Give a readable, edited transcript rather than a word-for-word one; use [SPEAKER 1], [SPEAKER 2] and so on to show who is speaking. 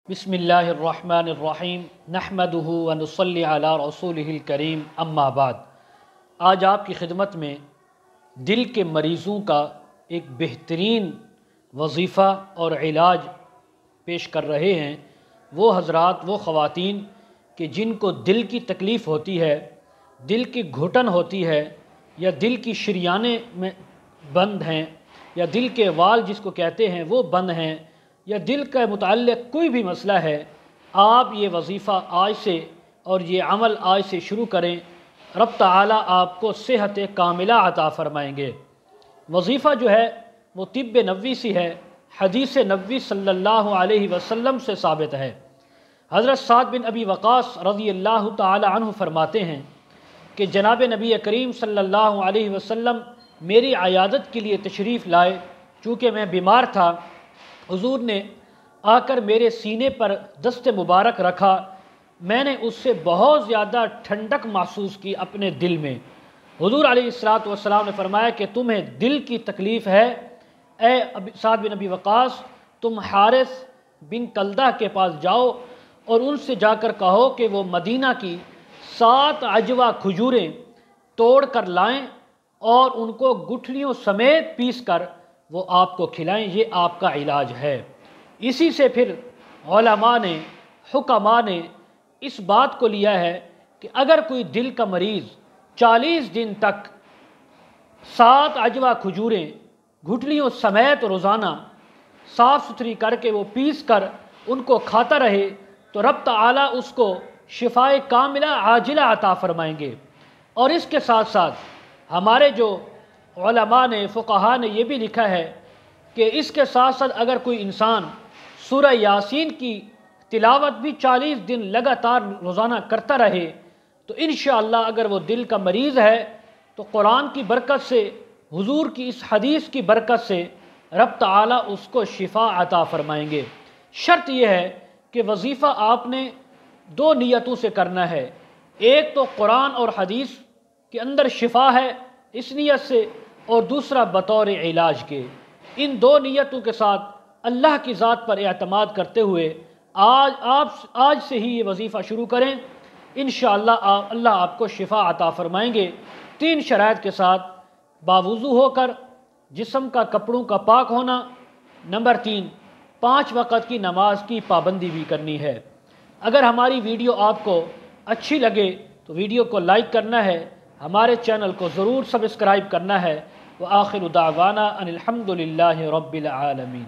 [SPEAKER 1] بسم اللہ الرحمن الرحیم نحمدہ ونصلی علی رسولہ الکریم اما بعد۔ آج آپ کی خدمت میں دل کے مریضوں کا ایک بہترین وظیفہ اور علاج پیش کر رہے ہیں۔ وہ حضرات، وہ خواتین کہ جن کو دل کی تکلیف ہوتی ہے، دل کی گھٹن ہوتی ہے، یا دل کی شریانیں میں بند ہیں، یا دل کے وال جس کو کہتے ہیں وہ بند ہیں، یا دل کا متعلق کوئی بھی مسئلہ ہے، آپ یہ وظیفہ آج سے اور یہ عمل آج سے شروع کریں، رب تعالیٰ آپ کو صحت کاملہ عطا فرمائیں گے۔ وظیفہ جو ہے وہ طب نبوی سے ہے، حدیث نبوی صلی اللہ علیہ وسلم سے ثابت ہے۔ حضرت سعد بن ابی وقاص رضی اللہ تعالی عنہ فرماتے ہیں کہ جناب نبی کریم صلی اللہ علیہ وسلم میری عیادت کے لیے تشریف لائے۔ چونکہ میں بیمار تھا، حضور نے آ کر میرے سینے پر دست مبارک رکھا، میں نے اس سے بہت زیادہ ٹھنڈک محسوس کی اپنے دل میں۔ حضور علیہ السلام نے فرمایا کہ تمہیں دل کی تکلیف ہے، اے سعد بن ابی وقاص، تم حارث بن کلدہ کے پاس جاؤ اور ان سے جا کر کہو کہ وہ مدینہ کی 7 عجوہ کھجوریں توڑ کر لائیں اور ان کو گٹھلیوں سمیت پیس کر وہ آپ کو کھلائیں، یہ آپ کا علاج ہے۔ اسی سے پھر علماء نے، حکماء نے اس بات کو لیا ہے کہ اگر کوئی دل کا مریض 40 دن تک 7 عجوہ کھجوریں گٹھلیوں سمیت روزانہ صاف ستھری کر کے وہ پیس کر ان کو کھاتا رہے تو رب تعالیٰ اس کو شفائے کاملہ عاجلہ عطا فرمائیں گے۔ اور اس کے ساتھ ساتھ ہمارے جو علماء نے، فقہاء نے یہ بھی لکھا ہے کہ اس کے ساتھ ساتھ اگر کوئی انسان سورہ یاسین کی تلاوت بھی 40 دن لگاتار روزانہ کرتا رہے تو انشاءاللہ اگر وہ دل کا مریض ہے تو قرآن کی برکت سے، حضور کی اس حدیث کی برکت سے رب تعالیٰ اس کو شفا عطا فرمائیں گے۔ شرط یہ ہے کہ وظیفہ آپ نے 2 نیتوں سے کرنا ہے۔ ایک تو قرآن اور حدیث کے اندر شفا ہے اس نیت سے، اور دوسرا بطور علاج کے۔ ان 2 نیتوں کے ساتھ اللہ کی ذات پر اعتماد کرتے ہوئے آج سے ہی یہ وظیفہ شروع کریں، انشاءاللہ اللہ آپ کو شفا عطا فرمائیں گے۔ 3 شرائط کے ساتھ: باوضو ہو کر، جسم کا کپڑوں کا پاک ہونا، نمبر 3 5 وقت کی نماز کی پابندی بھی کرنی ہے۔ اگر ہماری ویڈیو آپ کو اچھی لگے تو ویڈیو کو لائک کرنا ہے، ہمارے چینل کو ضرور سبسکرائب کرنا ہے۔ وآخر دعوانا ان الحمد للہ رب العالمین۔